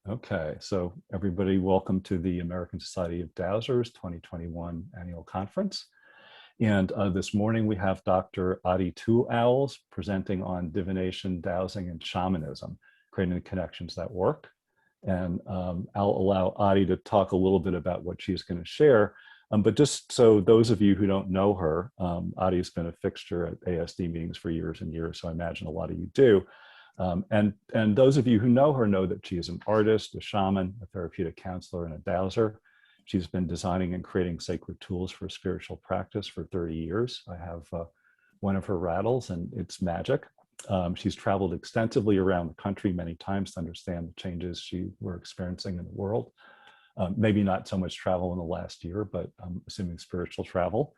Okay, so everybody, welcome to the American Society of Dowsers 2021 annual conference. And this morning we have Dr. Adhi Two Owls presenting on divination, dowsing, and shamanism, creating the connections that work. And I'll allow Adhi to talk a little bit about what she's going to share. But just so those of you who don't know her, Adhi's been a fixture at ASD meetings for years and years, so I imagine a lot of you do. And those of you who know her know that she is an artist, a shaman, a therapeutic counselor, and a dowser. She's been designing and creating sacred tools for spiritual practice for 30 years. I have one of her rattles and it's magic. She's traveled extensively around the country many times to understand the changes we're experiencing in the world. Maybe not so much travel in the last year, but I'm assuming spiritual travel.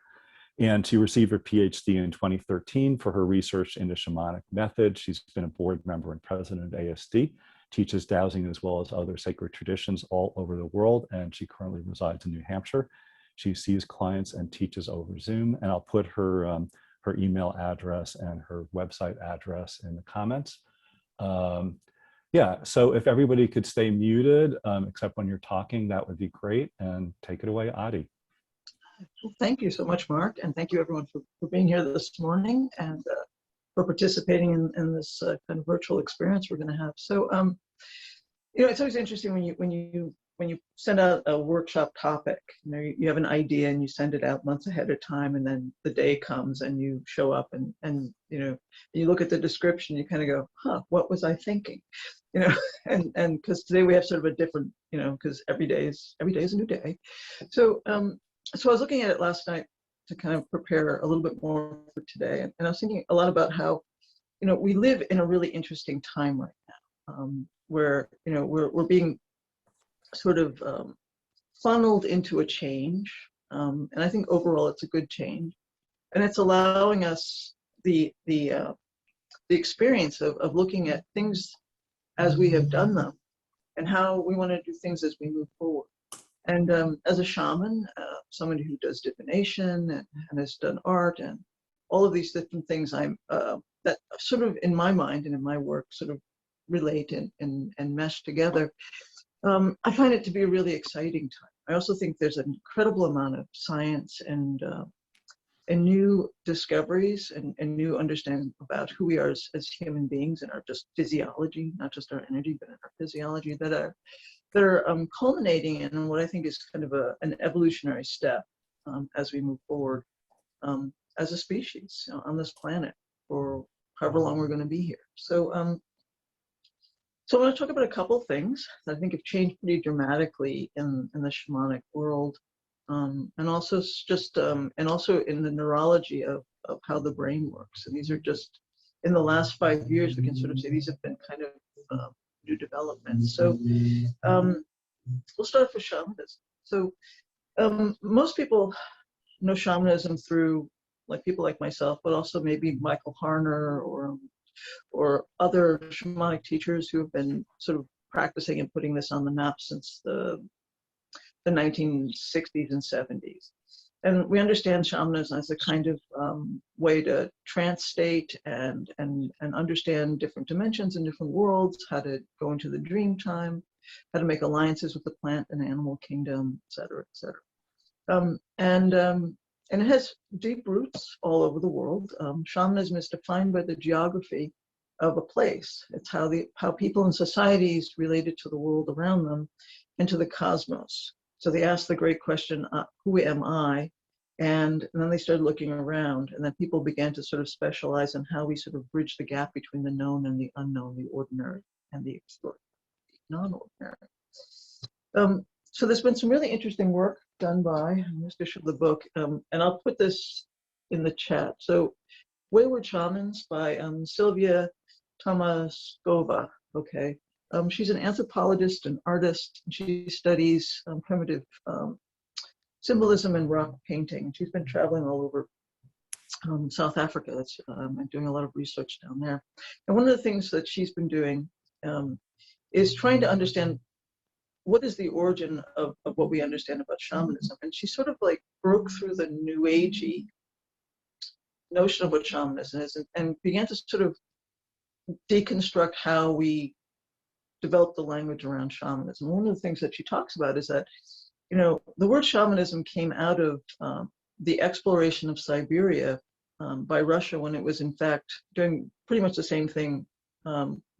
And she received her PhD in 2013 for her research into shamanic methods. She's been a board member and president of ASD, teaches dowsing as well as other sacred traditions all over the world, and she currently resides in New Hampshire. She sees clients and teaches over Zoom, and I'll put her, her email address and her website address in the comments. Yeah, so if everybody could stay muted, except when you're talking, that would be great, and take it away, Adhi. Well, thank you so much, Mark, and thank you everyone for being here this morning and for participating in this kind of virtual experience we're going to have. So, you know, it's always interesting when you send out a workshop topic. You know, you have an idea and you send it out months ahead of time, and then the day comes and you show up and you know, you look at the description, you kind of go, huh, what was I thinking? You know, and because today we have sort of a different, you know, because every day is a new day. So. So I was looking at it last night to kind of prepare a little bit more for today, and I was thinking a lot about how, you know, we live in a really interesting time right now, where, you know, we're being sort of funneled into a change, and I think overall it's a good change, and it's allowing us the experience of looking at things as we have done them, and how we want to do things as we move forward. And as a shaman, somebody who does divination and has done art and all of these different things, that sort of in my mind and in my work sort of relate and mesh together. I find it to be a really exciting time. I also think there's an incredible amount of science and new discoveries and new understanding about who we are as human beings and our just physiology, not just our energy, but our physiology, that are culminating in what I think is kind of an evolutionary step as we move forward as a species, you know, on this planet for however long we're going to be here. So, so I want to talk about a couple of things that I think have changed pretty dramatically in the shamanic world, and also just and also in the neurology of how the brain works. And these are just in the last 5 years, we can sort of say these have been kind of new developments. So we'll start with shamanism. So most people know shamanism through like people like myself, but also maybe Michael Harner or other shamanic teachers who have been sort of practicing and putting this on the map since the 1960s and 70s. And we understand shamanism as a kind of way to trance state and understand different dimensions and different worlds, how to go into the dream time, how to make alliances with the plant and animal kingdom, et cetera, et cetera. And it has deep roots all over the world. Shamanism is defined by the geography of a place. It's how people and societies related to the world around them and to the cosmos. So they asked the great question, who am I? And then they started looking around, and then people began to sort of specialize in how we sort of bridge the gap between the known and the unknown, the ordinary and the extraordinary, non-ordinary. So there's been some really interesting work done by Mr. Show the book, and I'll put this in the chat. So Wayward Shamans by Sylvia Tomaskova, okay. She's an anthropologist and artist, and she studies primitive symbolism and rock painting. She's been traveling all over South Africa. I'm doing a lot of research down there. And one of the things that she's been doing is trying to understand what is the origin of what we understand about shamanism. And she sort of like broke through the new agey notion of what shamanism is and began to sort of deconstruct how we developed the language around shamanism. One of the things that she talks about is that, the word shamanism came out of the exploration of Siberia by Russia, when it was in fact doing pretty much the same thing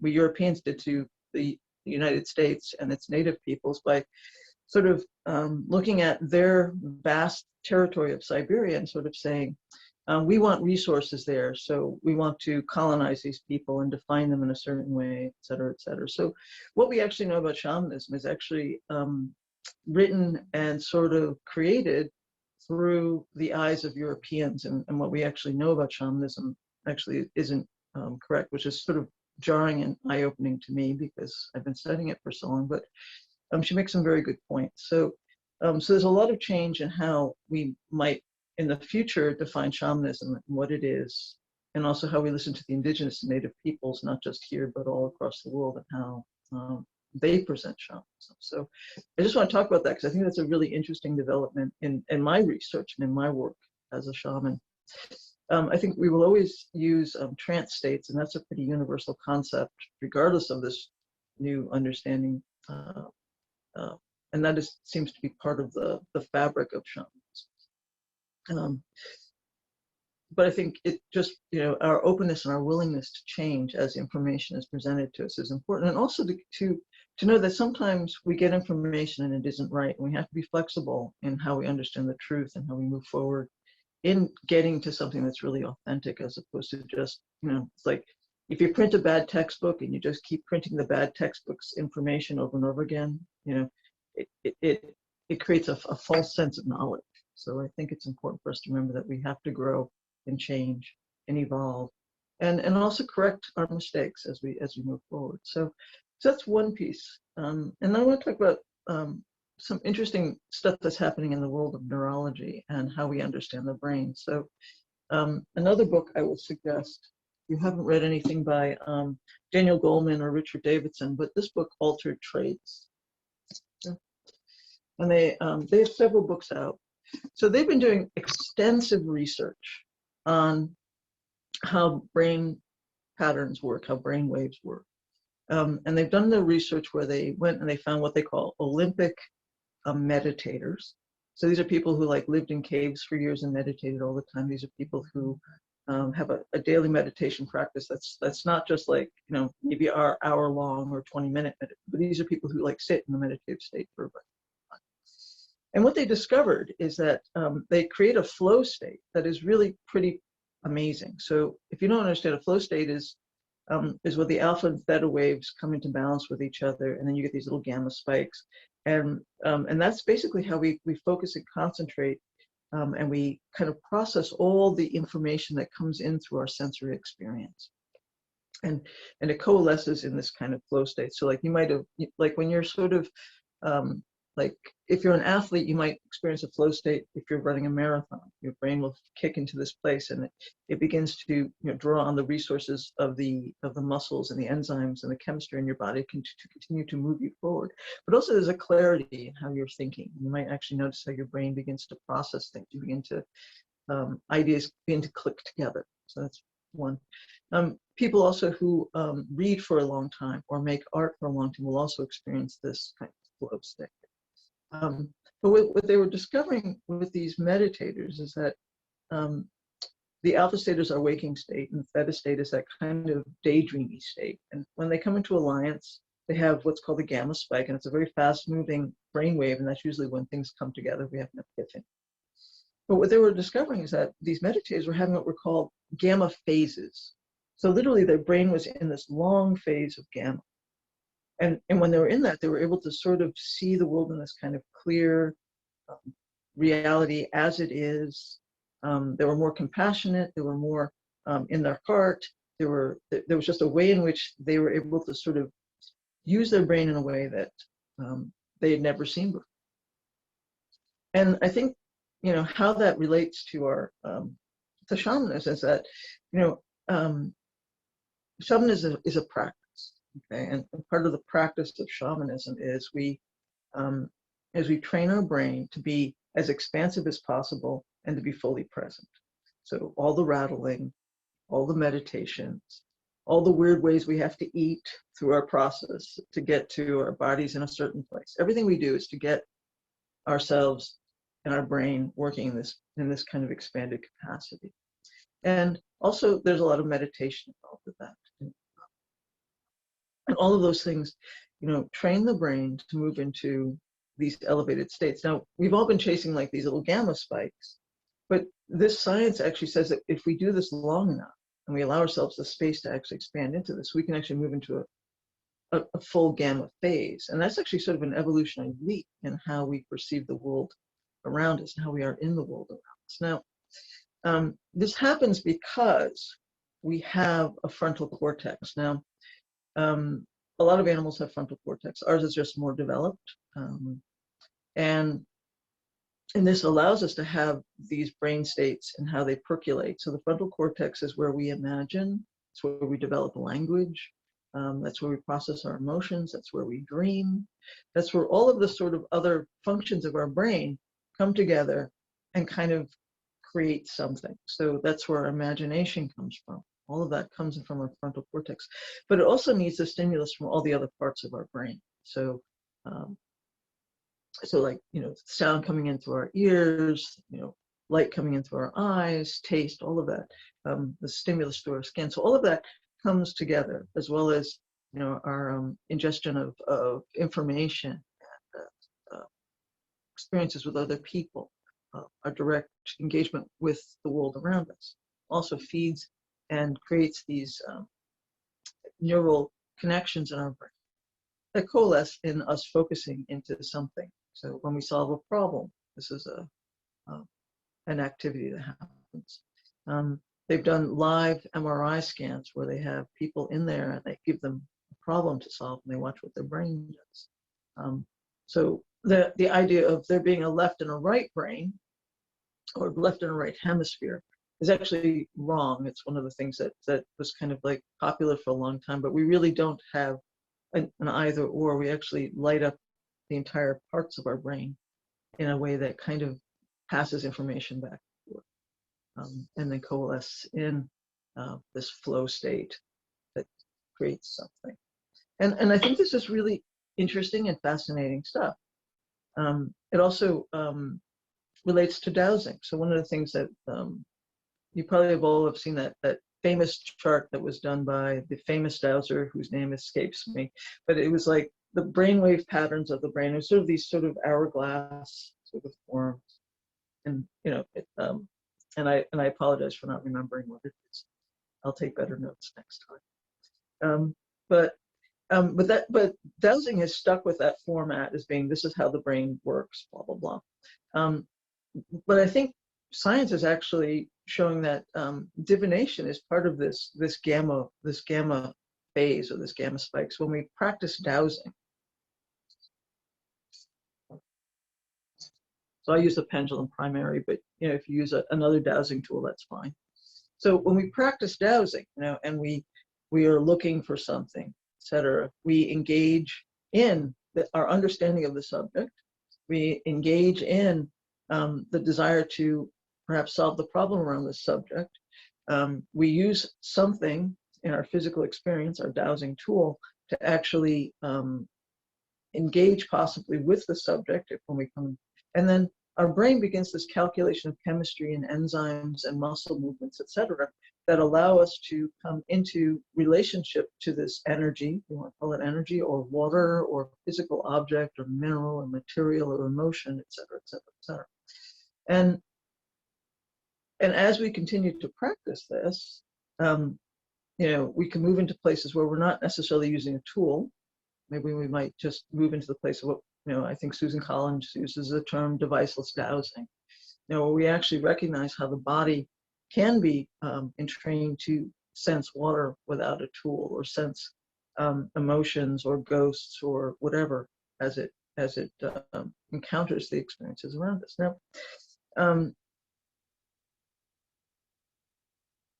we Europeans did to the United States and its native peoples, by sort of looking at their vast territory of Siberia and sort of saying, we want resources there, so we want to colonize these people and define them in a certain way, et cetera, et cetera. So what we actually know about shamanism is actually written and sort of created through the eyes of Europeans, and what we actually know about shamanism actually isn't correct, which is sort of jarring and eye-opening to me because I've been studying it for so long. But she makes some very good points. So there's a lot of change in how we might in the future define shamanism and what it is, and also how we listen to the indigenous and native peoples, not just here but all across the world, and how they present shamanism. So I just want to talk about that because I think that's a really interesting development in my research and in my work as a shaman. I think we will always use trance states, and that's a pretty universal concept regardless of this new understanding, and that seems to be part of the fabric of shamanism. But I think it just, our openness and our willingness to change as information is presented to us is important. And also to know that sometimes we get information and it isn't right. And we have to be flexible in how we understand the truth and how we move forward in getting to something that's really authentic, as opposed to just, it's like if you print a bad textbook and you just keep printing the bad textbook's information over and over again, it creates a false sense of knowledge. So I think it's important for us to remember that we have to grow and change and evolve, and also correct our mistakes as we move forward. So that's one piece. And then I want to talk about some interesting stuff that's happening in the world of neurology and how we understand the brain. So another book I would suggest, you haven't read anything by Daniel Goleman or Richard Davidson, but this book, Altered Traits. And they have several books out. So they've been doing extensive research on how brain patterns work, how brain waves work. And they've done the research where they went and they found what they call Olympic meditators. So these are people who lived in caves for years and meditated all the time. These are people who have a daily meditation practice that's not just maybe hour long or 20-minute, but these are people who sit in the meditative state for about. And what they discovered is that they create a flow state that is really pretty amazing. So if you don't understand, a flow state is where the alpha and theta waves come into balance with each other, and then you get these little gamma spikes. And that's basically how we focus and concentrate, and we kind of process all the information that comes in through our sensory experience. And it coalesces in this kind of flow state. So you might have, when you're sort of, if you're an athlete, you might experience a flow state. If you're running a marathon, your brain will kick into this place, and it begins to draw on the resources of the muscles and the enzymes and the chemistry in your body to continue to move you forward. But also there's a clarity in how you're thinking. You might actually notice how your brain begins to process things. You begin to ideas begin to click together. So that's one. People also who read for a long time or make art for a long time will also experience this kind of flow state. But what they were discovering with these meditators is that the alpha state is our waking state, and the theta state is that kind of daydreamy state. And when they come into alliance, they have what's called a gamma spike, and it's a very fast-moving brainwave, and that's usually when things come together. We have an epiphany. But what they were discovering is that these meditators were having what were called gamma phases. So literally, their brain was in this long phase of gamma. And when they were in that, they were able to sort of see the world in this kind of clear reality as it is. They were more compassionate. They were more in their heart. There was just a way in which they were able to sort of use their brain in a way that they had never seen before. And I think, how that relates to our to shamanism is that, shamanism is a practice. Okay, and part of the practice of shamanism is we train our brain to be as expansive as possible and to be fully present. So all the rattling, all the meditations, all the weird ways we have to eat through our process to get to our bodies in a certain place. Everything we do is to get ourselves and our brain working in this kind of expanded capacity. And also there's a lot of meditation involved with that. And all of those things, train the brain to move into these elevated states. Now, we've all been chasing like these little gamma spikes, but this science actually says that if we do this long enough and we allow ourselves the space to actually expand into this, we can actually move into a full gamma phase. And that's actually sort of an evolutionary leap in how we perceive the world around us and how we are in the world around us. Now, this happens because we have a frontal cortex. Now, a lot of animals have frontal cortex. Ours is just more developed. And this allows us to have these brain states and how they percolate. So the frontal cortex is where we imagine, it's where we develop language, that's where we process our emotions, that's where we dream. That's where all of the sort of other functions of our brain come together and kind of create something. So that's where our imagination comes from. All of that comes from our frontal cortex, but it also needs a stimulus from all the other parts of our brain. So, like, sound coming in through our ears, light coming in through our eyes, taste, all of that, the stimulus through our skin. So all of that comes together, as well as, our ingestion of information, experiences with other people, our direct engagement with the world around us also feeds and creates these neural connections in our brain that coalesce in us focusing into something. So when we solve a problem, this is an activity that happens. They've done live MRI scans where they have people in there and they give them a problem to solve and they watch what their brain does. So the idea of there being a left and a right brain, or left and a right hemisphere, is actually wrong. It's one of the things that was kind of like popular for a long time, but we really don't have an either or. We actually light up the entire parts of our brain in a way that kind of passes information back and forth, and then coalesce in this flow state that creates something. And I think this is really interesting and fascinating stuff. It also relates to dowsing. So one of the things that you probably have all seen that famous chart that was done by the famous dowser whose name escapes me, but it was like the brainwave patterns of the brain. It was sort of these sort of hourglass sort of forms, and and I apologize for not remembering what it is. I'll take better notes next time. But dowsing has stuck with that format as being, this is how the brain works, blah blah blah. But I think science is actually showing that divination is part of this gamma phase, or this gamma spikes. When we practice dowsing, so I use the pendulum primary, but if you use another dowsing tool, that's fine. So when we practice dowsing, and we are looking for something, etc., we engage in our understanding of the subject. We engage in the desire to perhaps solve the problem around this subject. We use something in our physical experience, our dowsing tool, to actually engage possibly with the subject when we come, and then our brain begins this calculation of chemistry and enzymes and muscle movements, etc., that allow us to come into relationship to this energy, you want to call it energy, or water, or physical object, or mineral, or material, or emotion, etc., etc., etc. And as we continue to practice this, we can move into places where we're not necessarily using a tool. Maybe we might just move into the place of what, I think Susan Collins uses the term deviceless dowsing, where we actually recognize how the body can be entrained to sense water without a tool, or sense emotions or ghosts or whatever as it encounters the experiences around us. Now,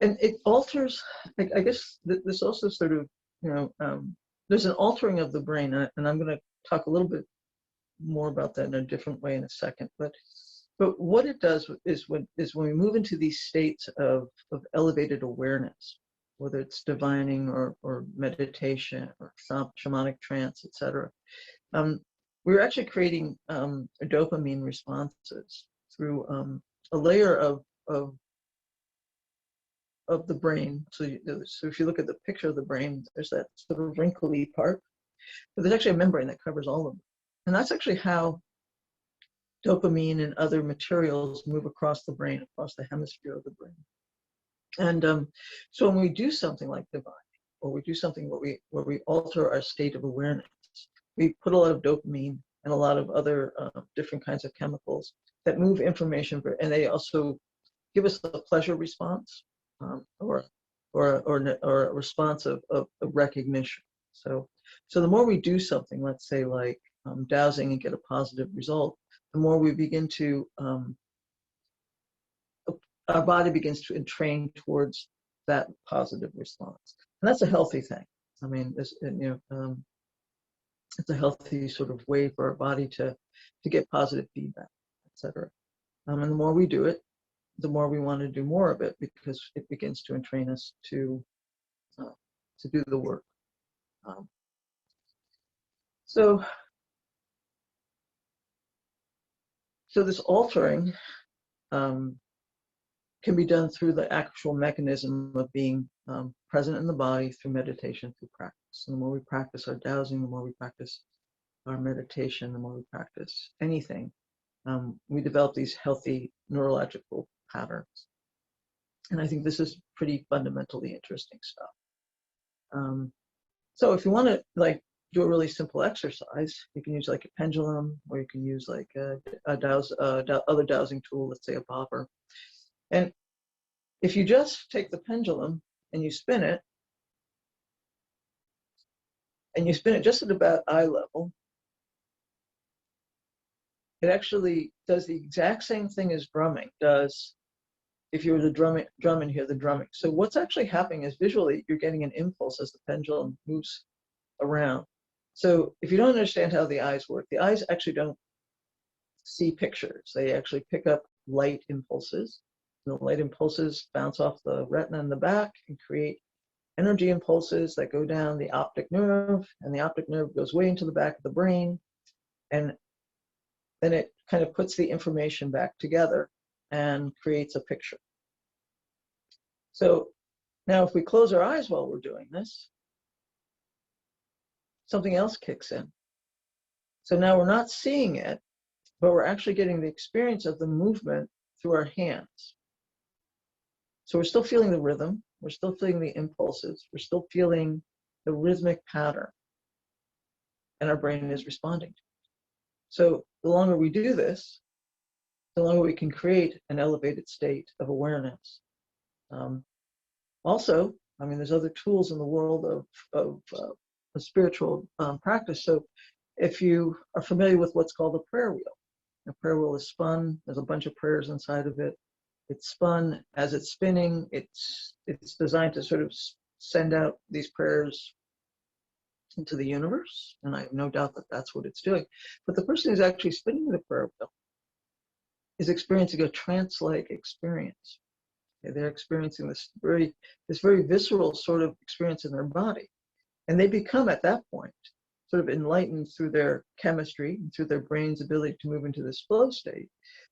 and it alters, I guess this also sort of, there's an altering of the brain, and I'm going to talk a little bit more about that in a different way in a second. But what it does is when we move into these states of elevated awareness, whether it's divining or meditation or shamanic trance, etc. We're actually creating dopamine responses through a layer of the brain. So if you look at the picture of the brain, there's that sort of wrinkly part, but there's actually a membrane that covers all of them. And that's actually how dopamine and other materials move across the brain, across the hemisphere of the brain. And so when we do something like divine, or we do something where we alter our state of awareness, we put a lot of dopamine and a lot of other different kinds of chemicals that move information, and they also give us a pleasure response, or a response of recognition. So the more we do something, let's say like dowsing, and get a positive result, the more we begin to our body begins to entrain towards that positive response, and that's a healthy thing. I mean, it's a healthy sort of way for our body to get positive feedback, etc. And the more we do it, the more we want to do more of it, because it begins to entrain us to do the work. So this altering can be done through the actual mechanism of being present in the body through meditation, through practice. And the more we practice our dowsing, the more we practice our meditation, the more we practice anything, we develop these healthy neurological patterns. And I think this is pretty fundamentally interesting stuff. So if you want to do a really simple exercise, you can use like a pendulum, or you can use like other dowsing tool, let's say a bobber. And if you just take the pendulum and you spin it, just at about eye level, it actually does the exact same thing as drumming does if you were to drum and hear the drumming. So what's actually happening is visually you're getting an impulse as the pendulum moves around. So if you don't understand how the eyes work, the eyes actually don't see pictures. They actually pick up light impulses. The light impulses bounce off the retina in the back and create energy impulses that go down the optic nerve, and the optic nerve goes way into the back of the brain, and then it kind of puts the information back together and creates a picture. So now if we close our eyes while we're doing this, something else kicks in. So now we're not seeing it, but we're actually getting the experience of the movement through our hands. So we're still feeling the rhythm, we're still feeling the impulses, we're still feeling the rhythmic pattern, and our brain is responding. So the longer we do this, the longer we can create an elevated state of awareness. Also, I mean, there's other tools in the world of spiritual practice. So if you are familiar with what's called a prayer wheel, a prayer wheel is spun, there's a bunch of prayers inside of it. It's spun. As it's spinning, it's designed to sort of send out these prayers into the universe, and I have no doubt that that's what it's doing. But the person who's actually spinning the prayer wheel is experiencing a trance-like experience. They're experiencing this very visceral sort of experience in their body, and they become at that point sort of enlightened through their chemistry and through their brain's ability to move into this flow state.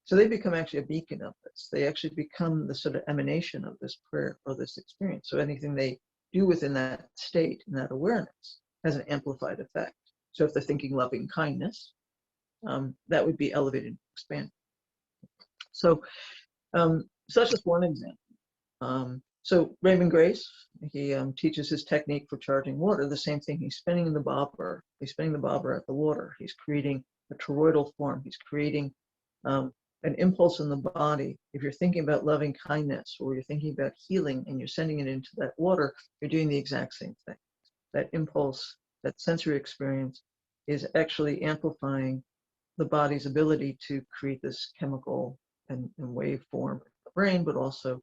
So they become actually a beacon of this. They actually become the sort of emanation of this prayer or this experience. So anything they do within that state and that awareness has an amplified effect. So if they're thinking loving kindness, that would be elevated and expanded. So that's just one example. So Raymond Grace, he teaches his technique for charging water. The same thing, he's spinning the bobber. He's spinning the bobber at the water. He's creating a toroidal form. He's creating an impulse in the body. If you're thinking about loving kindness, or you're thinking about healing and you're sending it into that water, you're doing the exact same thing. That impulse, that sensory experience is actually amplifying the body's ability to create this chemical and wave form in the brain, but also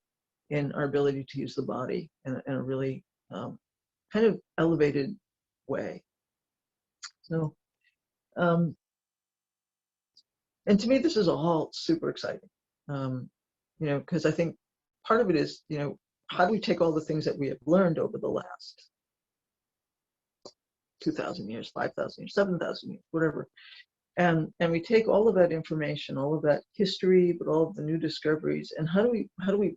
in our ability to use the body in a really kind of elevated way. So, and to me, this is all super exciting, because I think part of it is, how do we take all the things that we have learned over the last 2,000 years, 5,000 years, 7,000 years, whatever, and we take all of that information, all of that history, but all of the new discoveries, and how do we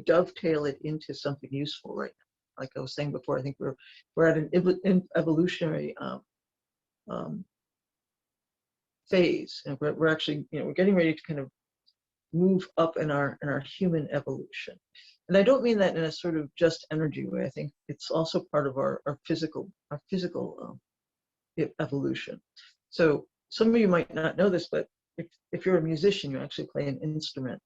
dovetail it into something useful right now? Like I was saying before, I think we're at an evolutionary phase, and we're actually, we're getting ready to kind of move up in our human evolution. And I don't mean that in a sort of just energy way. I think it's also part of our physical evolution. So some of you might not know this, but if you're a musician, you actually play an instrument.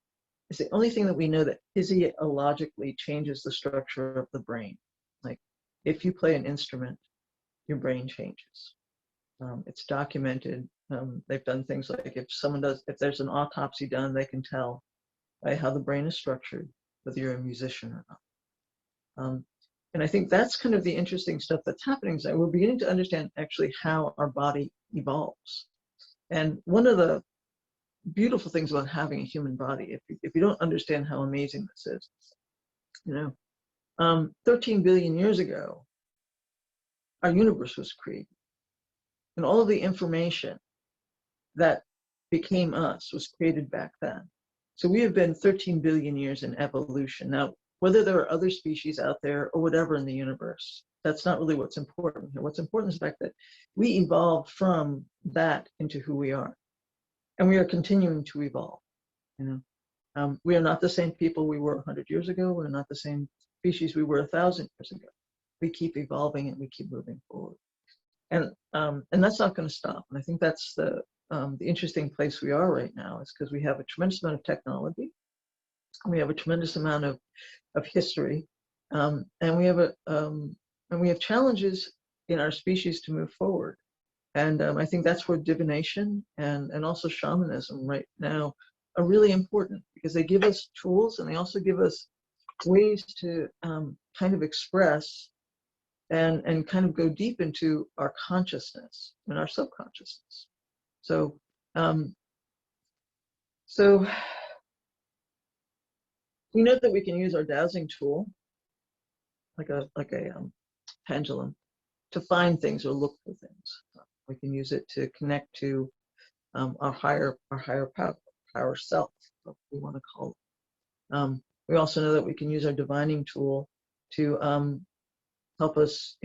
It's the only thing that we know that physiologically changes the structure of the brain. Like if you play an instrument, your brain changes. It's documented. They've done things like if there's an autopsy done, they can tell by how the brain is structured whether you're a musician or not. And I think that's kind of the interesting stuff that's happening. So we're beginning to understand actually how our body evolves. And one of the beautiful things about having a human body, if you don't understand how amazing this is, 13 billion years ago, our universe was created. And all of the information that became us was created back then. So we have been 13 billion years in evolution. Now, whether there are other species out there or whatever in the universe, that's not really what's important here. What's important is the fact that we evolved from that into who we are. And we are continuing to evolve. We are not the same people we were 100 years ago. We're not the same species we were 1,000 years ago. We keep evolving and we keep moving forward. And that's not going to stop. And I think that's the interesting place we are right now, is because we have a tremendous amount of technology, we have a tremendous amount of history, and we have challenges in our species to move forward. And I think that's where divination and also shamanism right now are really important, because they give us tools and they also give us ways to kind of express and kind of go deep into our consciousness and our subconsciousness. So we know that we can use our dowsing tool, like a pendulum, to find things or look for things. We can use it to connect to our higher power self, what we want to call it. We also know that we can use our divining tool to help us,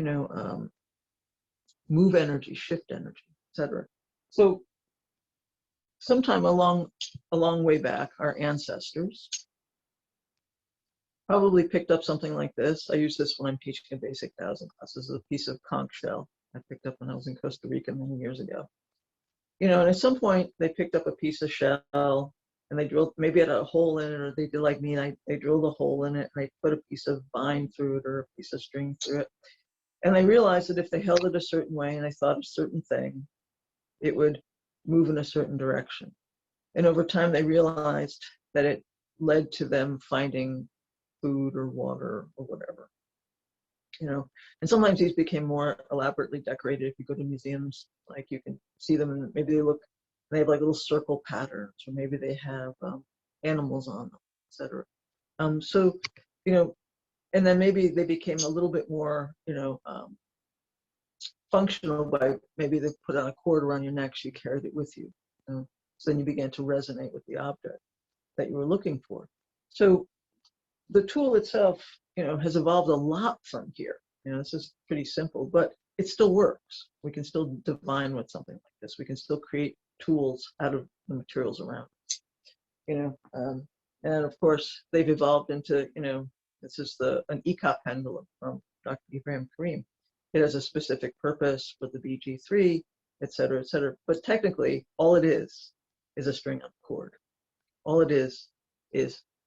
move energy, shift energy, etc. So sometime a long way back, our ancestors probably picked up something like this. I use this when I'm teaching a basic dowsing class. This is a piece of conch shell I picked up when I was in Costa Rica many years ago. And at some point they picked up a piece of shell and they drilled, maybe had a hole in it, or they did like me, and they drilled a hole in it and they put a piece of vine through it or a piece of string through it. And they realized that if they held it a certain way and they thought a certain thing, it would move in a certain direction. And over time they realized that it led to them finding food or water or whatever. And sometimes these became more elaborately decorated. If you go to museums, like you can see them, and maybe they have like little circle patterns, or maybe they have animals on them, etc. And then maybe they became a little bit more, functional by maybe they put on a cord around your neck, so you carried it with you. So then you began to resonate with the object that you were looking for. So the tool itself, has evolved a lot from here. This is pretty simple, but it still works. We can still divine with something like this. We can still create tools out of the materials around us. And of course, they've evolved into, this is an ECOP pendulum from Dr. Ibrahim Karim. It has a specific purpose for the BG3, et cetera, et cetera. But technically, all it is a string on a cord. All it is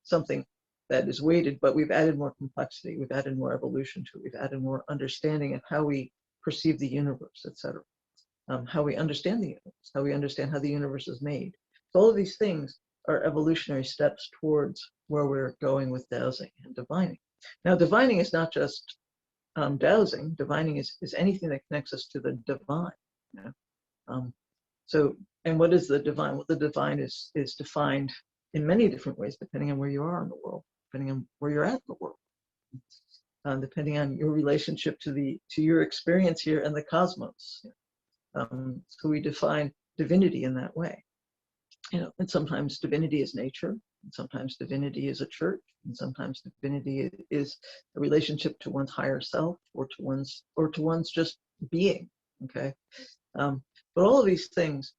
something that is weighted, but we've added more complexity, we've added more evolution to it, we've added more understanding of how we perceive the universe, et cetera. How we understand the universe, how we understand how the universe is made. So all of these things are evolutionary steps towards where we're going with dowsing and divining. Now, divining is not just dowsing. Divining is anything that connects us to the divine. And what is the divine? Well, the divine is defined in many different ways, depending on where you are in the world. depending on where you're at in the world, depending on your relationship to your experience here and the cosmos. So we define divinity in that way. And sometimes divinity is nature, and sometimes divinity is a church, and sometimes divinity is a relationship to one's higher self, or to one's just being. Okay, but all of these things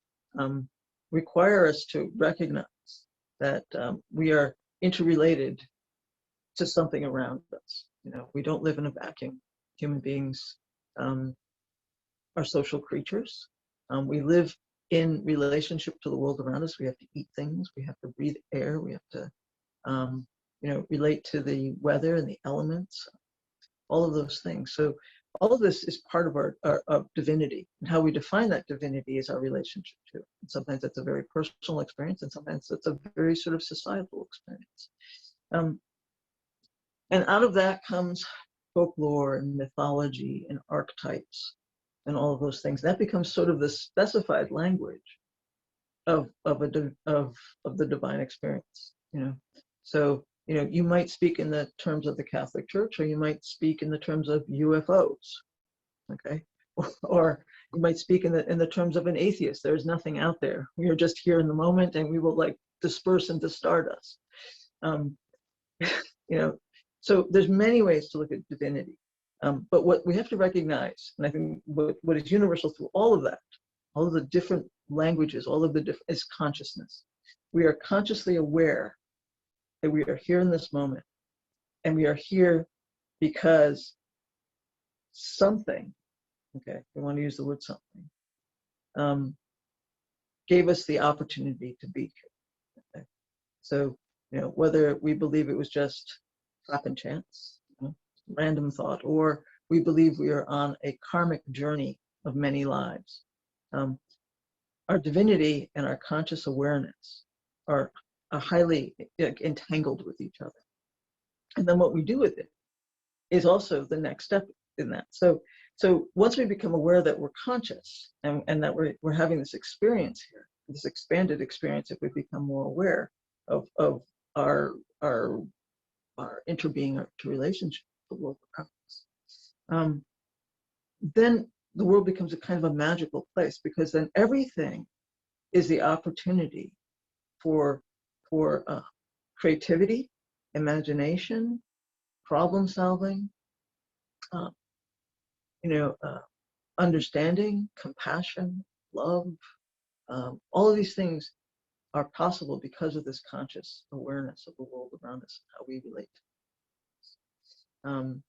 require us to recognize that we are interrelated to something around us. We don't live in a vacuum. Human beings are social creatures. We live in relationship to the world around us. We have to eat things. We have to breathe air. We have to, relate to the weather and the elements. All of those things. So all of this is part of our divinity, and how we define that divinity is our relationship to it. And sometimes that's a very personal experience, and sometimes that's a very sort of societal experience. And out of that comes folklore and mythology and archetypes and all of those things. That becomes sort of the specified language of the divine experience. So you might speak in the terms of the Catholic Church, or you might speak in the terms of UFOs, okay, or you might speak in the terms of an atheist. There's nothing out there. We are just here in the moment, and we will like disperse into stardust. So there's many ways to look at divinity. But what we have to recognize, and I think what is universal through all of that, all of the different languages, all of the different, is consciousness. We are consciously aware that we are here in this moment, and we are here because something, okay, we want to use the word something, gave us the opportunity to be here. Okay? So, whether we believe it was just happen chance, random thought, or we believe we are on a karmic journey of many lives. Our divinity and our conscious awareness are highly entangled with each other. And then what we do with it is also the next step in that. So once we become aware that we're conscious, and that we're having this experience here, this expanded experience, if we become more aware of our interbeing, our relationship with the world around us, then the world becomes a kind of a magical place, because then everything is the opportunity for creativity, imagination, problem solving, understanding, compassion, love. All of these things are possible because of this conscious awareness of the world around us and how we relate to it.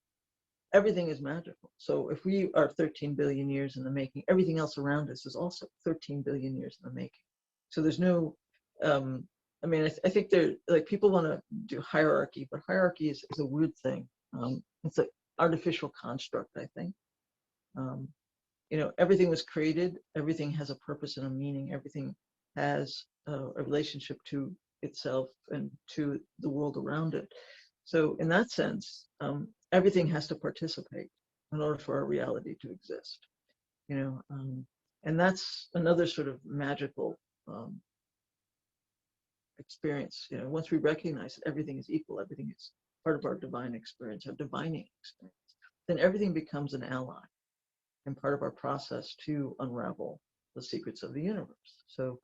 Everything is magical. So if we are 13 billion years in the making, everything else around us is also 13 billion years in the making. So there's no, I think there, like, people want to do hierarchy, but hierarchy is a weird thing. It's an artificial construct, I think. Everything was created, everything has a purpose and a meaning, everything has a relationship to itself and to the world around it. So in that sense, everything has to participate in order for our reality to exist. And that's another sort of magical experience. Once we recognize that everything is equal, everything is part of our divine experience, our divining experience, then everything becomes an ally and part of our process to unravel the secrets of the universe. So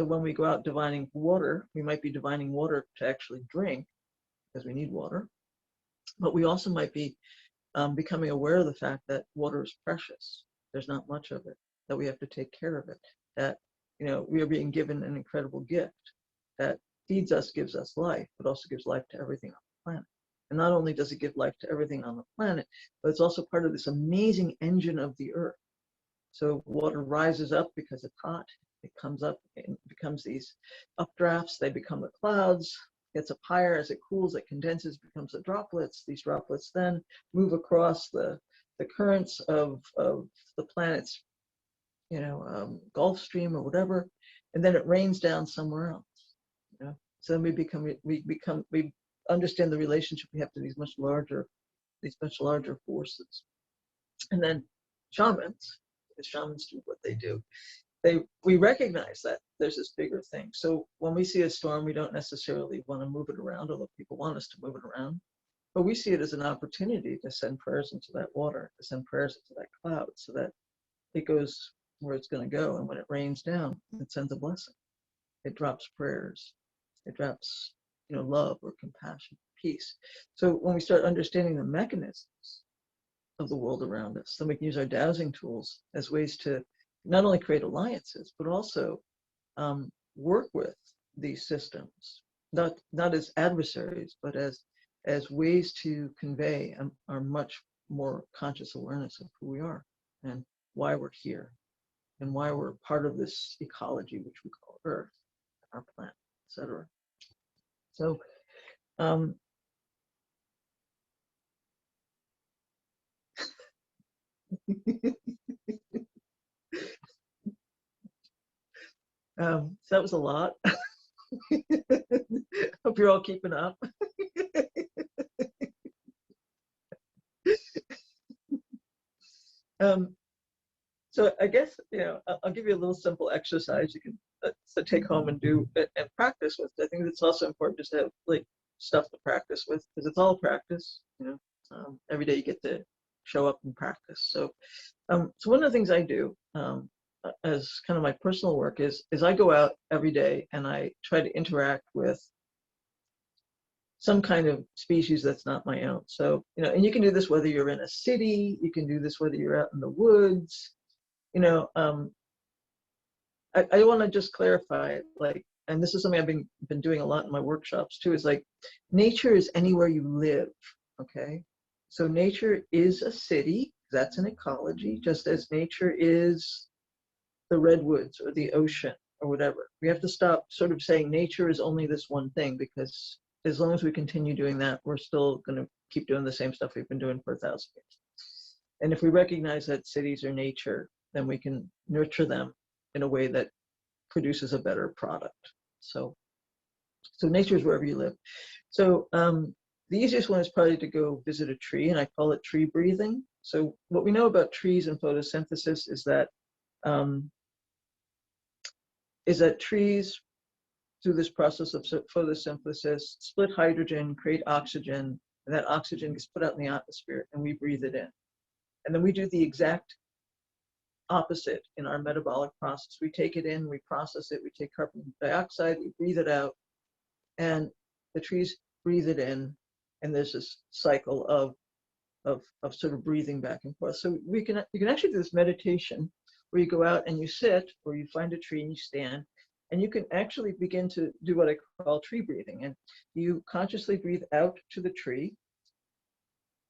when we go out divining water, we might be divining water to actually drink, because we need water, but we also might be becoming aware of the fact that water is precious. There's not much of it, that we have to take care of it, that we are being given an incredible gift that feeds us, gives us life, but also gives life to everything on the planet. And not only does it give life to everything on the planet, but it's also part of this amazing engine of the earth. So water rises up because it's hot. It comes up and becomes these updrafts. They become the clouds. Gets up higher. As it cools, it condenses, becomes the droplets. These droplets then move across the currents of the planet's Gulf Stream or whatever, and then it rains down somewhere else. So then we understand the relationship we have to these much larger forces. And then shamans, because shamans do what they do, we recognize that there's this bigger thing. So when we see a storm, we don't necessarily want to move it around, although people want us to move it around. But we see it as an opportunity to send prayers into that water, to send prayers into that cloud, so that it goes where it's going to go. And when it rains down, it sends a blessing. It drops prayers. It drops, love or compassion, peace. So when we start understanding the mechanisms of the world around us, then we can use our dowsing tools as ways to not only create alliances, but also work with these systems, not as adversaries, but as ways to convey our much more conscious awareness of who we are and why we're here and why we're part of this ecology, which we call Earth, our planet, etc. So so that was a lot. Hope you're all keeping up. So I guess, I'll give you a little simple exercise you can take home and do and practice with. I think it's also important just to have like stuff to practice with, because it's all practice. Every day you get to show up and practice. So one of the things I do as kind of my personal work is I go out every day and I try to interact with some kind of species that's not my own. So, and you can do this whether you're in a city, you can do this whether you're out in the woods. I want to just clarify, like, and this is something I've been doing a lot in my workshops too, is like, nature is anywhere you live, okay? So nature is a city, that's an ecology, just as nature is the redwoods or the ocean or whatever. We have to stop sort of saying nature is only this one thing, because as long as we continue doing that, we're still going to keep doing the same stuff we've been doing for 1,000 years. And if we recognize that cities are nature, then we can nurture them in a way that produces a better product. So nature is wherever you live. So the easiest one is probably to go visit a tree, and I call it tree breathing. So what we know about trees and photosynthesis is that trees, through this process of photosynthesis, split hydrogen, create oxygen, and that oxygen gets put out in the atmosphere, and we breathe it in. And then we do the exact opposite in our metabolic process. We take it in, we process it, we take carbon dioxide, we breathe it out, and the trees breathe it in, and there's this cycle of sort of breathing back and forth. So you can actually do this meditation where you go out and you sit, or you find a tree and you stand, and you can actually begin to do what I call tree breathing. And you consciously breathe out to the tree,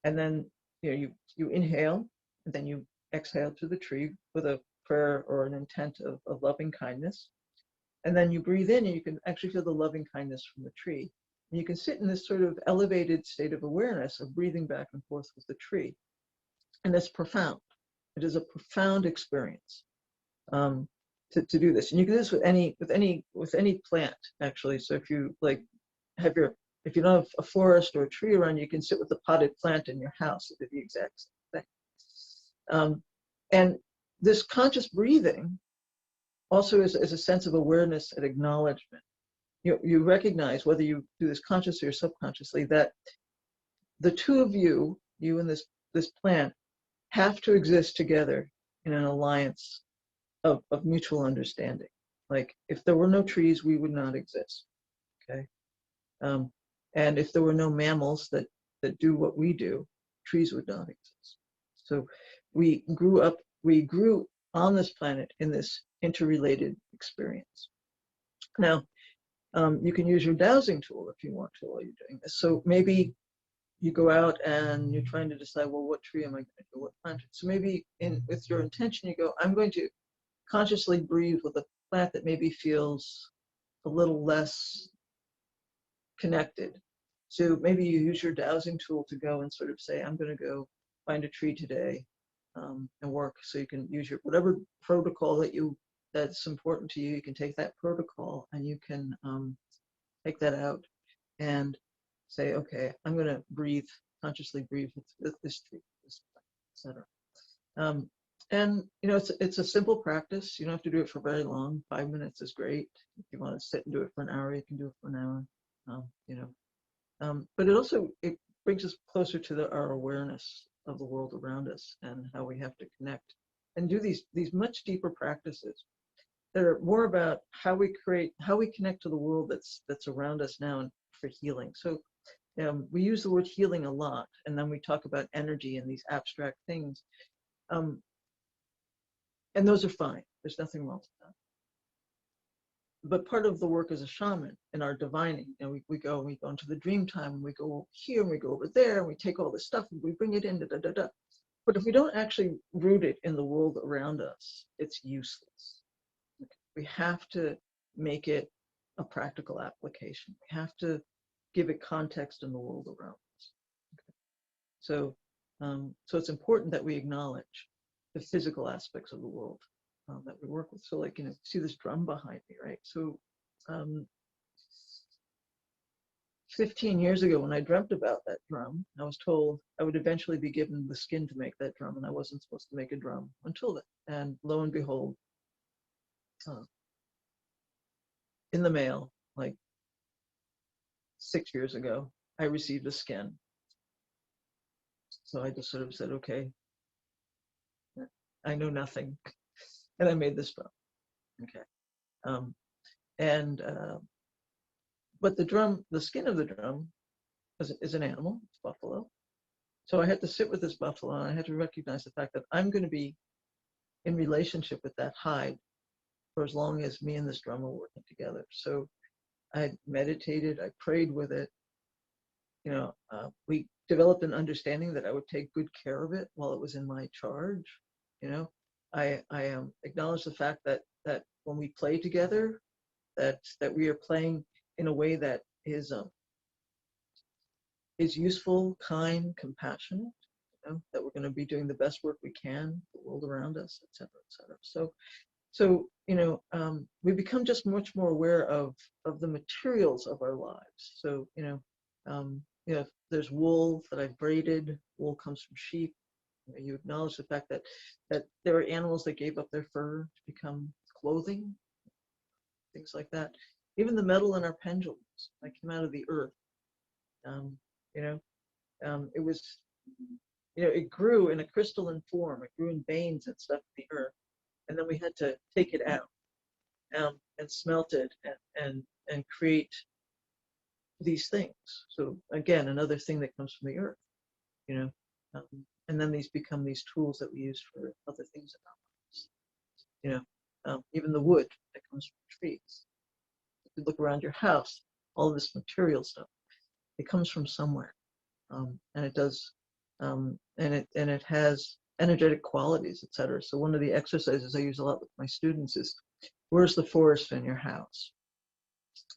and then you inhale, and then you exhale to the tree with a prayer or an intent of loving kindness. And then you breathe in, and you can actually feel the loving kindness from the tree. And you can sit in this sort of elevated state of awareness of breathing back and forth with the tree. And it's profound. It is a profound experience to do this. And you can do this with any plant, actually. So if you like if you don't have a forest or a tree around, you can sit with a potted plant in your house. It do the exact same thing. And this conscious breathing also is a sense of awareness and acknowledgement. You recognize, whether you do this consciously or subconsciously, that the two of you and this plant, have to exist together in an alliance of mutual understanding. Like, if there were no trees, we would not exist. Okay. And if there were no mammals that do what we do, trees would not exist. So we grew on this planet in this interrelated experience. Now, you can use your dowsing tool if you want to while you're doing this. So maybe you go out and you're trying to decide, well, what tree am I going to do, what plant? So maybe with your intention, you go, I'm going to consciously breathe with a plant that maybe feels a little less connected. So maybe you use your dowsing tool to go and sort of say, I'm going to go find a tree today and work. So you can use your whatever protocol that's important to you. You can take that protocol and you can take that out and say, okay, I'm going to consciously breathe with this tree, this plant, etc. And it's a simple practice. You don't have to do it for very long. 5 minutes is great. If you want to sit and do it for an hour, you can do it for an hour. But it brings us closer to our awareness of the world around us and how we have to connect and do these much deeper practices that are more about how we connect to the world that's around us now and for healing. So we use the word healing a lot, and then we talk about energy and these abstract things. And those are fine. There's nothing wrong with that. But part of the work as a shaman in our divining, we go into the dream time, and we go here and we go over there, and we take all this stuff and we bring it in, da, da, da, da. But if we don't actually root it in the world around us, it's useless. We have to make it a practical application. We have to give it context in the world around us. So it's important that we acknowledge the physical aspects of the world that we work with. So like, see this drum behind me, right? So 15 years ago when I dreamt about that drum, I was told I would eventually be given the skin to make that drum, and I wasn't supposed to make a drum until then. And lo and behold, in the mail, like 6 years ago, I received a skin. So I just sort of said, okay, I know nothing. And I made this drum. Okay. But the skin of the drum is an animal, it's buffalo. So I had to sit with this buffalo, and I had to recognize the fact that I'm going to be in relationship with that hide for as long as me and this drum are working together. So I meditated, I prayed with it. We developed an understanding that I would take good care of it while it was in my charge. I acknowledge the fact that when we play together, that we are playing in a way that is useful, kind, compassionate. That we're going to be doing the best work we can, the world around us, et cetera, et cetera. So we become just much more aware of the materials of our lives. So if there's wool that I've braided, wool comes from sheep. You acknowledge the fact that there are animals that gave up their fur to become clothing, things like that. Even the metal in our pendulums that came out of the earth. It was, it grew in a crystalline form. It grew in veins and stuff in the earth, and then we had to take it out and smelt it and create these things. So again, another thing that comes from the earth, and then these become these tools that we use for other things in our lives. Even the wood that comes from trees. If you look around your house, all of this material stuff, it comes from somewhere, and it does, and it has energetic qualities, etc. So one of the exercises I use a lot with my students is, where's the forest in your house?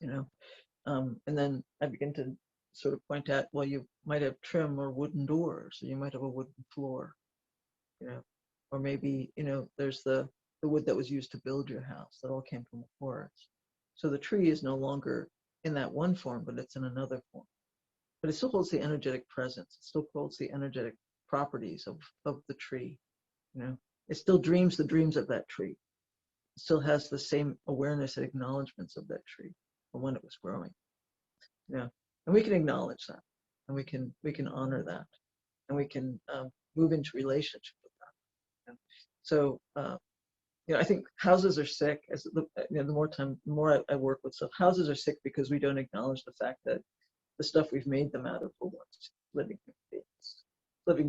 And then I begin to sort of point out, well, you might have trim or wooden doors, or you might have a wooden floor, or maybe, there's the wood that was used to build your house that all came from the forest. So the tree is no longer in that one form, but it's in another form. But it still holds the energetic presence. It still holds the energetic properties of the tree. It still dreams the dreams of that tree. It still has the same awareness and acknowledgments of that tree from when it was growing. And we can acknowledge that, and we can honor that, and we can move into relationship with that. So I think houses are sick. As the more I work with stuff, houses are sick because we don't acknowledge the fact that the stuff we've made them out of belongs to living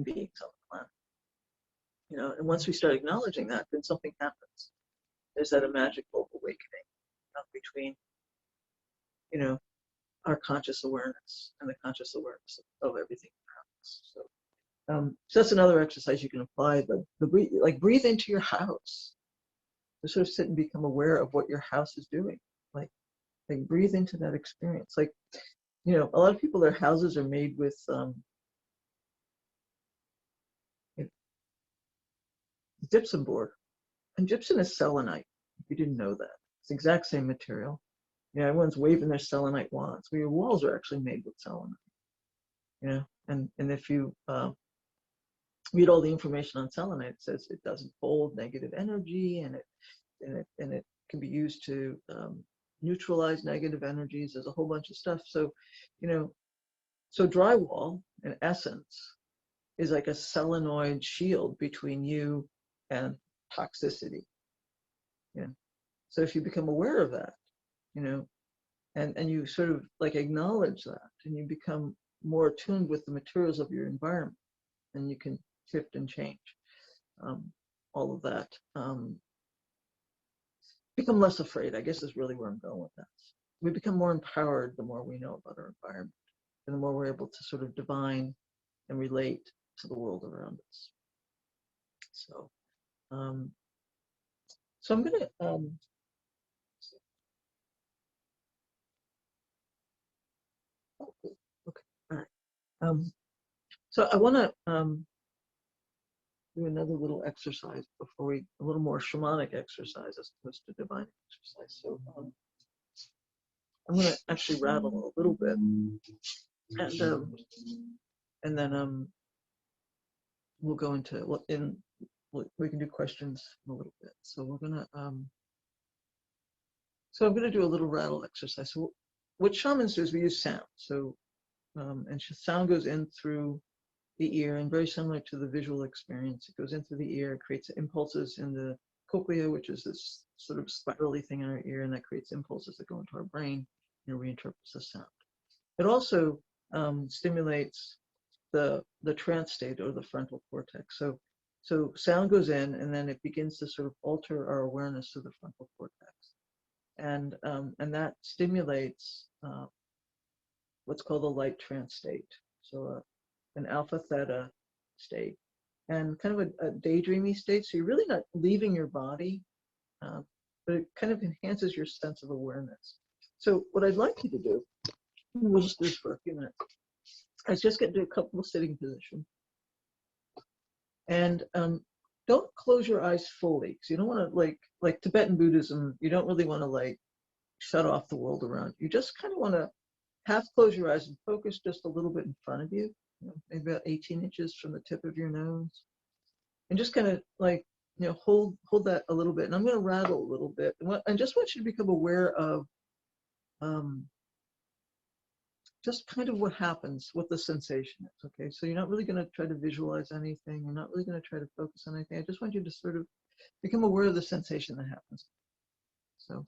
beings on the planet. And once we start acknowledging that, then something happens. There's that magical awakening between, our conscious awareness and the conscious awareness of everything around us. So that's another exercise you can apply. Breathe into your house. Just sort of sit and become aware of what your house is doing. Like breathe into that experience. A lot of people, their houses are made with gypsum board, and gypsum is selenite. If you didn't know that, it's the exact same material. Everyone's waving their selenite wands. Well, your walls are actually made with selenite. And if you read all the information on selenite. It says it doesn't hold negative energy, and it can be used to neutralize negative energies. There's a whole bunch of stuff. So, so drywall, in essence, is like a selenoid shield between you and toxicity. So if you become aware of that, and you sort of like acknowledge that, and you become more attuned with the materials of your environment, and you can shift and change all of that. Become less afraid, I guess, is really where I'm going with that. We become more empowered the more we know about our environment, and the more we're able to sort of divine and relate to the world around us. So, so I'm gonna okay, all right. So I want to do another little exercise before a little more shamanic exercise as opposed to divine exercise. So I'm going to actually rattle a little bit, and then we'll go into we can do questions in a little bit. So we're gonna so I'm going to do a little rattle exercise. So what shamans do is we use sound. So and sound goes in through the ear, and very similar to the visual experience, it goes into the ear, it creates impulses in the cochlea, which is this sort of spirally thing in our ear, and that creates impulses that go into our brain and reinterprets the sound. It also stimulates the trance state, or the frontal cortex. So sound goes in, and then it begins to sort of alter our awareness to the frontal cortex, and that stimulates what's called a light trance state. So an alpha theta state, and kind of a daydreamy state. So you're really not leaving your body, but it kind of enhances your sense of awareness. So what I'd like you to do, we'll just do this for a few minutes, is just get into a comfortable sitting position. And don't close your eyes fully, because you don't want to, like Tibetan Buddhism, you don't really want to like shut off the world around you. You just kind of want to half close your eyes and focus just a little bit in front of you, maybe about 18 inches from the tip of your nose, and just kind of like hold that a little bit. And I'm going to rattle a little bit, and just want you to become aware of just kind of what happens, what the sensation is. Okay, so you're not really going to try to visualize anything, you're not really going to try to focus on anything. I just want you to sort of become aware of the sensation that happens. So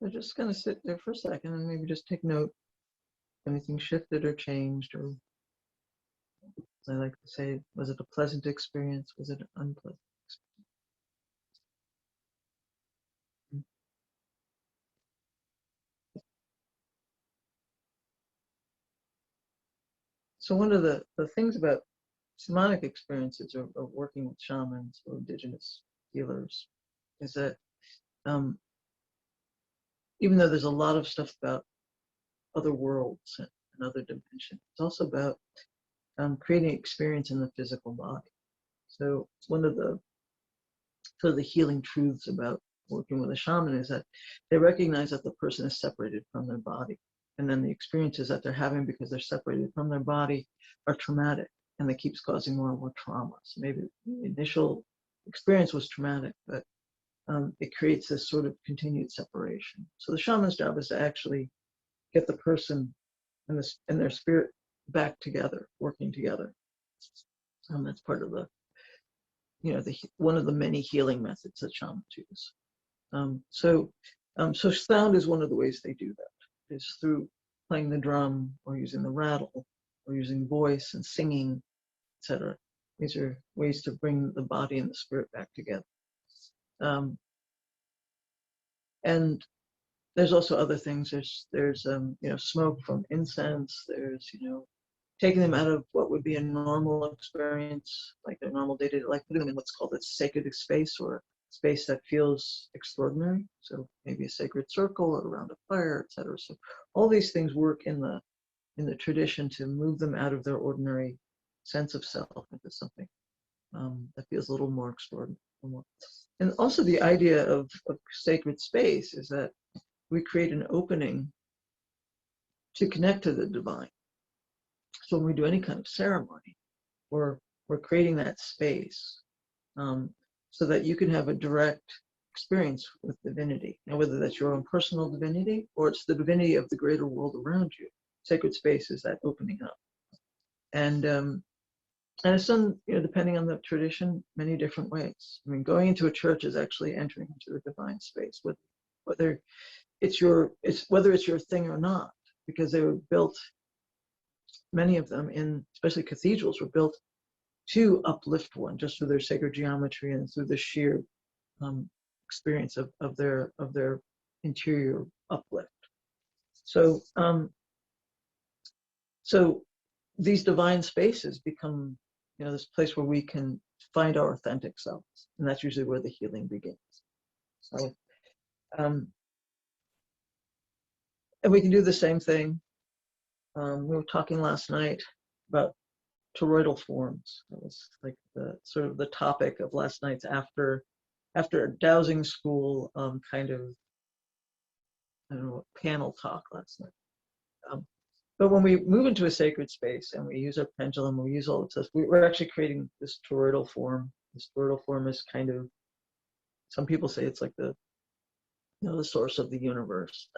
So just gonna sit there for a second and maybe just take note if anything shifted or changed, or as I like to say, was it a pleasant experience? Was it an unpleasant experience? So one of the things about shamanic experiences or working with shamans or indigenous healers is that even though there's a lot of stuff about other worlds and other dimensions, it's also about creating experience in the physical body. So one of the sort of the healing truths about working with a shaman is that they recognize that the person is separated from their body. And then the experiences that they're having because they're separated from their body are traumatic, and that keeps causing more and more trauma. So maybe the initial experience was traumatic, but it creates this sort of continued separation. So the shaman's job is to actually get the person and their spirit back together, working together. That's part of the, one of the many healing methods that shamans use. So sound is one of the ways they do that, is through playing the drum or using the rattle or using voice and singing, etc. These are ways to bring the body and the spirit back together. And there's also other things. There's smoke from incense. There's taking them out of what would be a normal experience, like their normal day-to-day life, putting them in what's called a sacred space, or space that feels extraordinary. So maybe a sacred circle or around a fire, etc. So all these things work in the tradition to move them out of their ordinary sense of self into something that feels a little more extraordinary. And also the idea of sacred space is that we create an opening to connect to the divine. So when we do any kind of ceremony, we're creating that space so that you can have a direct experience with divinity. Now, whether that's your own personal divinity or it's the divinity of the greater world around you, sacred space is that opening up. And it's done, depending on the tradition, many different ways. I mean, going into a church is actually entering into the divine space, whether it's your thing or not, because they were built. Many of them, especially cathedrals, were built to uplift one just through their sacred geometry and through the sheer experience of their interior uplift. So so these divine spaces become this place where we can find our authentic selves, and that's usually where the healing begins. So and we can do the same thing. We were talking last night about toroidal forms. That was like the sort of the topic of last night's after dowsing school kind of, I don't know, panel talk last night. But when we move into a sacred space and we use our pendulum, we use all of this, we're actually creating this toroidal form. This toroidal form is kind of, some people say it's like the source of the universe.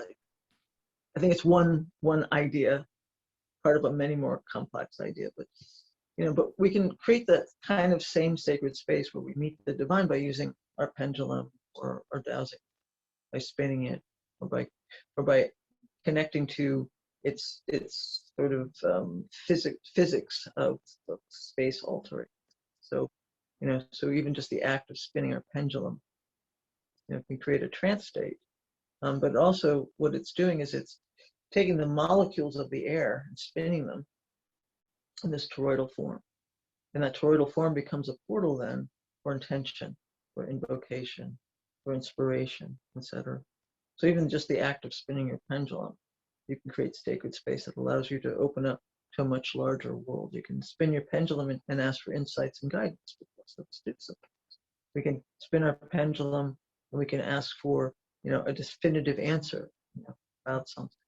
I think it's one idea, part of a many more complex idea, but but we can create that kind of same sacred space where we meet the divine by using our pendulum or dowsing, by spinning it, or by connecting to its sort of physics of space altering. So so even just the act of spinning our pendulum can create a trance state. But also what it's doing is it's taking the molecules of the air and spinning them in this toroidal form. And that toroidal form becomes a portal then for intention, for invocation, for inspiration, etc. So even just the act of spinning your pendulum, you can create sacred space that allows you to open up to a much larger world. You can spin your pendulum and ask for insights and guidance. We can spin our pendulum and we can ask for a definitive answer about something.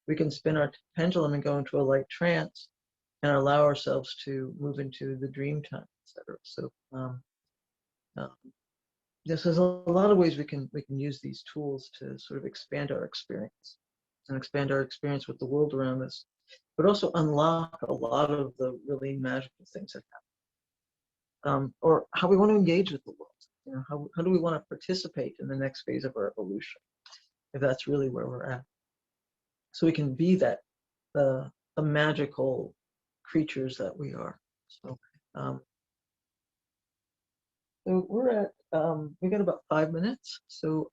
We can spin our pendulum and go into a light trance and allow ourselves to move into the dream time, etc. So there's a lot of ways we can use these tools to sort of expand our experience with the world around us, but also unlock a lot of the really magical things that happen, or how we want to engage with the world. How do we want to participate in the next phase of our evolution? if that's really where we're at. So we can be that, the magical creatures that we are. So, so we're at, we got about 5 minutes. So,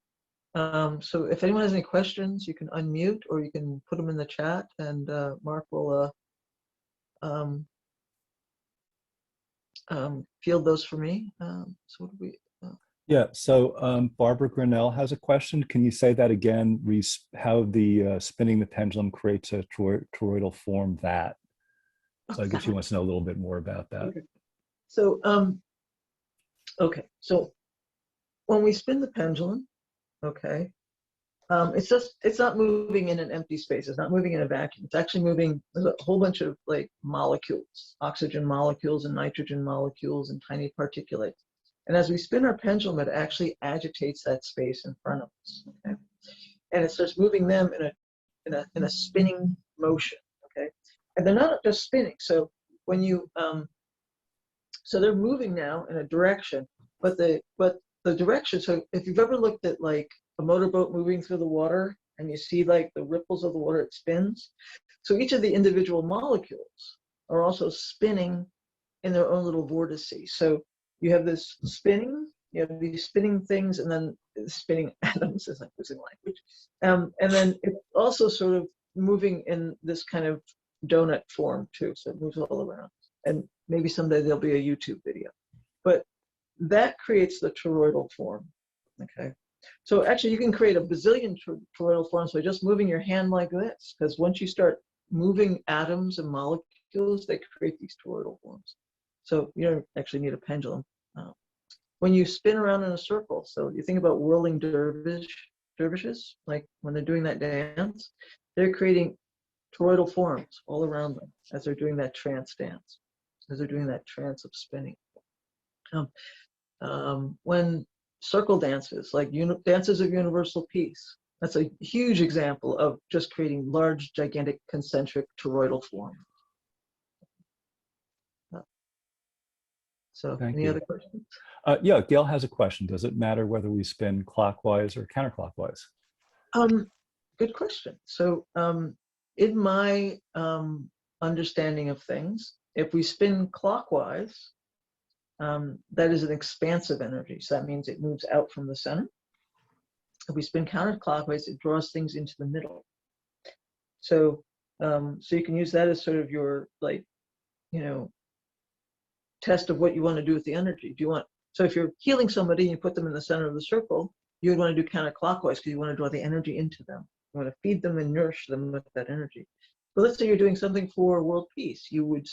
so if anyone has any questions, you can unmute or you can put them in the chat, and Mark will field those for me. So what do we? Yeah, so Barbara Grinnell has a question. Can you say that again? How the spinning the pendulum creates a toroidal form that? So I guess she wants to know a little bit more about that. Okay. So, okay. So when we spin the pendulum, okay, it's not moving in an empty space. It's not moving in a vacuum. It's actually moving. There's a whole bunch of like molecules, oxygen molecules and nitrogen molecules and tiny particulates. And as we spin our pendulum, it actually agitates that space in front of us. Okay, and it starts moving them in a spinning motion. Okay, and they're not just spinning. So when you so they're moving now in a direction, but the direction. So if you've ever looked at like a motorboat moving through the water and you see like the ripples of the water, it spins. So each of the individual molecules are also spinning in their own little vortices. So you have this spinning, you have these spinning things, and then spinning atoms, is like losing language. And then it's also sort of moving in this kind of donut form too. So it moves all around. And maybe someday there'll be a YouTube video. But that creates the toroidal form, okay? So actually you can create a bazillion toroidal forms by just moving your hand like this, because once you start moving atoms and molecules, they create these toroidal forms. So you don't actually need a pendulum. When you spin around in a circle, so you think about whirling dervishes, like when they're doing that dance, they're creating toroidal forms all around them as they're doing that trance dance, as they're doing that trance of spinning. When circle dances, like dances of universal peace, that's a huge example of just creating large, gigantic, concentric toroidal forms. So, Thank any you. other questions? Yeah, Gail has a question. Does it matter whether we spin clockwise or counterclockwise? Good question. So, in my understanding of things, if we spin clockwise, that is an expansive energy. So that means it moves out from the center. If we spin counterclockwise, it draws things into the middle. So, so you can use that as sort of your, like, you know, test of what you want to do with the energy. Do you want, so if you're healing somebody and you put them in the center of the circle, you would want to do counterclockwise because you want to draw the energy into them. You want to feed them and nourish them with that energy. But let's say you're doing something for world peace. You would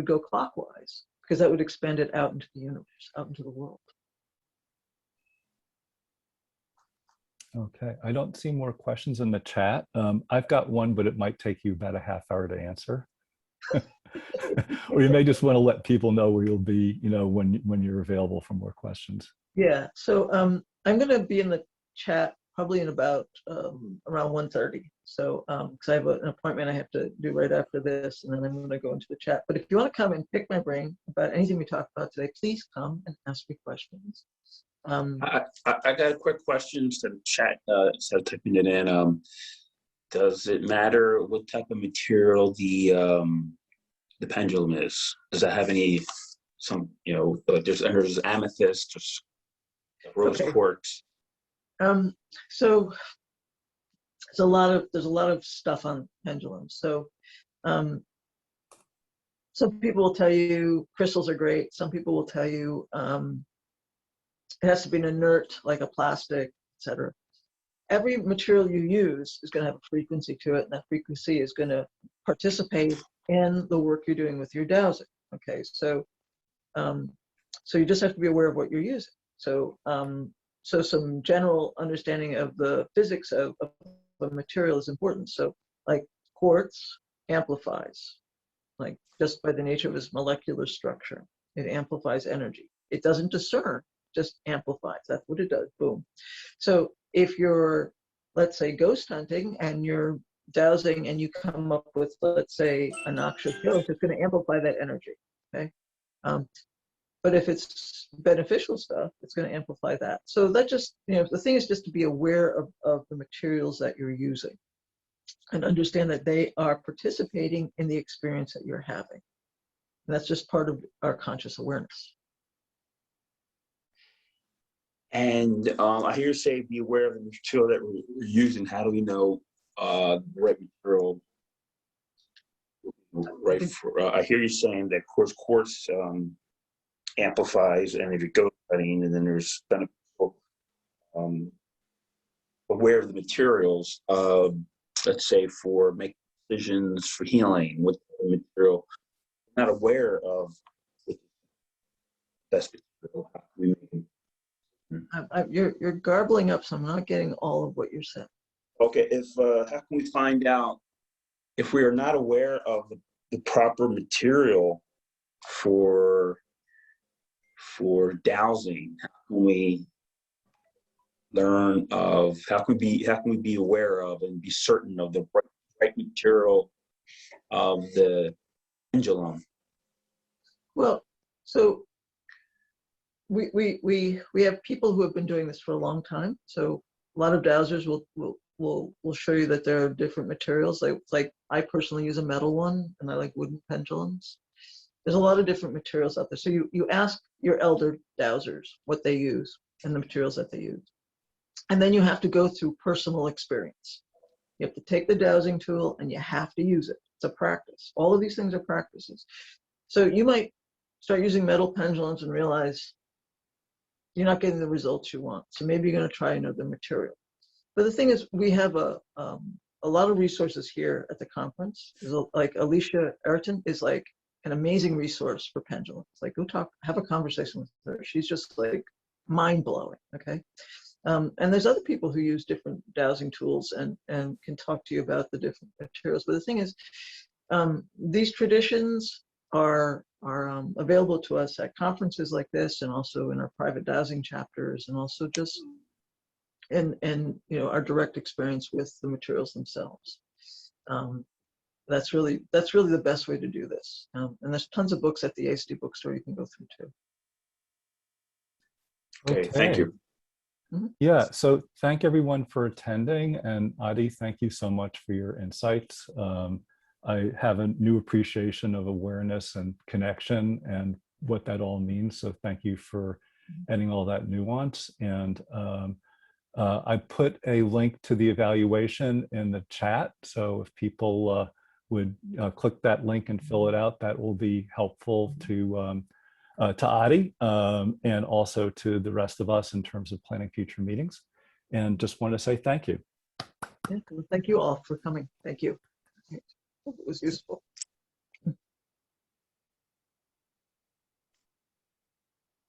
go clockwise because that would expand it out into the universe, out into the world. Okay, I don't see more questions in the chat. I've got one, but it might take you about a half hour to answer. Or you may just want to let people know where you'll be, you know, when you're available for more questions. Yeah, so I'm going to be in the chat probably in about around 1:30. So because I have an appointment I have to do right after this, and then I'm going to go into the chat. But if you want to come and pick my brain about anything we talked about today, please come and ask me questions. I got a quick question to the chat, so typing it in. Does it matter what type of material the pendulum is? Does that have some, you know, there's amethyst, there's rose quartz. So there's a lot of stuff on pendulums. So some people will tell you crystals are great. Some people will tell you it has to be an inert, like a plastic, etc. Every material you use is going to have a frequency to it, and that frequency is going to participate in the work you're doing with your dowsing. Okay, so so you just have to be aware of what you're using. So so some general understanding of the physics of a material is important. So like quartz amplifies, like just by the nature of its molecular structure, it amplifies energy. It doesn't discern, just amplifies. That's what it does. Boom. So if you're, let's say, ghost hunting and you're dowsing and you come up with, let's say, a noxious ghost, it's going to amplify that energy. Okay. But if it's beneficial stuff, it's going to amplify that. So that just, the thing is just to be aware of the materials that you're using and understand that they are participating in the experience that you're having. And that's just part of our conscious awareness. And I hear you say be aware of the material that we're using. How do we know the right material? Right. I hear you saying that quartz amplifies, and if you go studying, and then there's beneficial. Aware of the materials, let's say for making decisions for healing with the material. Not aware of the best material. How can we make it? You're garbling up, so I'm not getting all of what you're saying. Okay, how can we find out if we are not aware of the proper material for dowsing? How can we learn of? How can we be aware of and be certain of the right material of the pendulum? Well, so we have people who have been doing this for a long time. So a lot of dowsers will show you that there are different materials. Like I personally use a metal one, and I like wooden pendulums. There's a lot of different materials out there. So you ask your elder dowsers what they use and the materials that they use. And then you have to go through personal experience. You have to take the dowsing tool and you have to use it. It's a practice. All of these things are practices. So you might start using metal pendulums and realize you're not getting the results you want. So maybe you're going to try another material. But the thing is, we have a lot of resources here at the conference. Like Alicia Ayrton is like an amazing resource for pendulums. Like go have a conversation with her. She's just like mind blowing. Okay. And there's other people who use different dowsing tools and can talk to you about the different materials. But the thing is, these traditions are available to us at conferences like this, and also in our private dowsing chapters, and also just in our direct experience with the materials themselves. That's really the best way to do this. And there's tons of books at the ASD bookstore you can go through too. Okay, thank you. Mm-hmm. Yeah, so thank everyone for attending, and Adhi, thank you so much for your insights. I have a new appreciation of awareness and connection and what that all means, so thank you for adding all that nuance. And I put a link to the evaluation in the chat, so if people would click that link and fill it out, that will be helpful to Adhi and also to the rest of us in terms of planning future meetings. And just want to say thank you. Yeah, thank you all for coming. Thank you. It was useful.